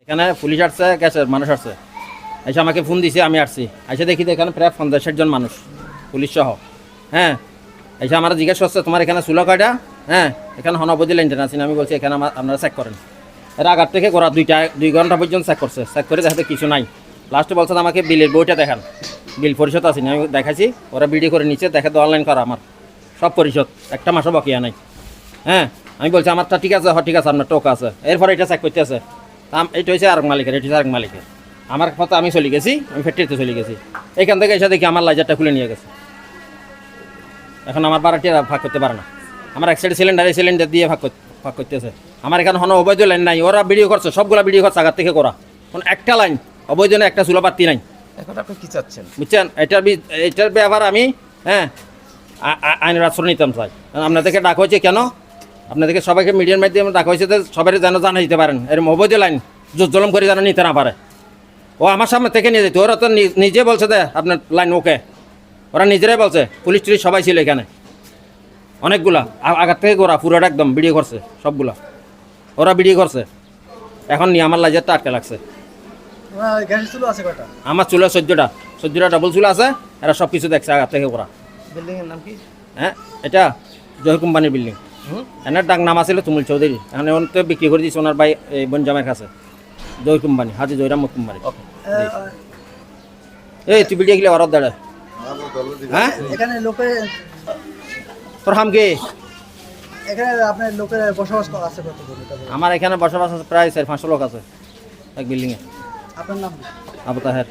এখানে পুলিশ আসছে, গেছে মানুষ আসছে, এসে আমাকে ফোন দিছে, আমি আসছি, এসে দেখি তো এখানে প্রায় 50-60 জন মানুষ পুলিশ সহ। হ্যাঁ, এসে আমার জিজ্ঞেস করছে তোমার এখানে চুলো কয়টা? হ্যাঁ, এখানে হনবদি লেনটেন আছি। আমি বলছি এখানে আপনারা চেক করেন। এর আগার থেকে ওরা 2 ঘন্টা পর্যন্ত চেক করছে, চেক করে দেখাতে কিছু নাই। লাস্টে বলছে আমাকে বিলের বইটা দেখান, বিল পরিশোধ আছে। আমি দেখাইছি, ওরা ভিডিও করে নিচে দেখে তো অনলাইন করা আমার সব পরিশোধ, একটা মাসও বকেয়া নাই। হ্যাঁ, আমি বলছি আমারটা ঠিক আছে, ঠিক আছে আপনার টোকা আছে। এরপরে এটা চেক করতে আছে, এটা হচ্ছে আরেক মালিকের, এটা হচ্ছে আরেক মালিকের। আমার কথা আমি চলে গেছি, আমি ফ্যাক্টরিতে চলে গেছি। এখান থেকে এসে দেখি আমার লাইজারটা খুলে নিয়ে গেছে। এখন আমার বাড়াটি ভাগ করতে পারে না, আমার এক সাইড সিলিন্ডার দিয়ে ভাগ করতেছে। আমার এখানে কোনো অবৈধ লাইন নাই, ওরা ভিডিও করছে, সবগুলা ভিডিও করছে আগার থেকে করা। কোনো একটা লাইন অবৈধ নেই, একটা চুলো বাতি নাই। এখন আপনি কি চাচ্ছেন? বুঝছেন, এটার ব্যাপার আমি আইনের আশ্রয় নিতাম চাই। আপনাদেরকে ডাকা হয়েছে কেন? আপনাদেরকে সবাইকে মিডিয়ার মাধ্যমে ডাকা হয়েছে যে সবাই যেন জানা দিতে পারেন, এরকম অবৈধ লাইন জলম করে যেন নিতে না পারে। ও আমার সামনে থেকে নিয়ে যেত, ওরা তো নিজে বলছে যে আপনার লাইন ওকে, ওরা নিজেরাই বলছে। পুলিশ টুলিশ সবাই ছিল এখানে, অনেকগুলা আগার থেকে ওরা পুরোটা একদম ভিডিও করছে, সবগুলা ওরা ভিডিও করছে। এখন নিয়ে আমার লাইজারটা আটকে লাগছে। আমার চুলে 14টা ডাবল চুলা আছে, এরা সব কিছু দেখছে আগার থেকে ওরা। বিল্ডিংয়ের নাম কি? হ্যাঁ, এটা জয় কোম্পানির বিল্ডিং। এনার ডাক নাম আছিল তুমুল চৌধুরী, এখন এখন তো বিক্রি করে দিয়েছে ওনার ভাই বনজামের কাছে। জয় কোম্পানি, হাজি জয়রাম কোম্পানি। এই তুই ভিডিও গেলে অরব দাঁড়ায়। হ্যাঁ, এখানে লোকে তোর হাম কি? এখানে আপনার লোকের বসবাস আছে কত? আমার এখানে বসবাস আছে প্রায় 400-500 লোক আছে এক বিল্ডিংয়ে। আপনার নাম? আবু তাহের।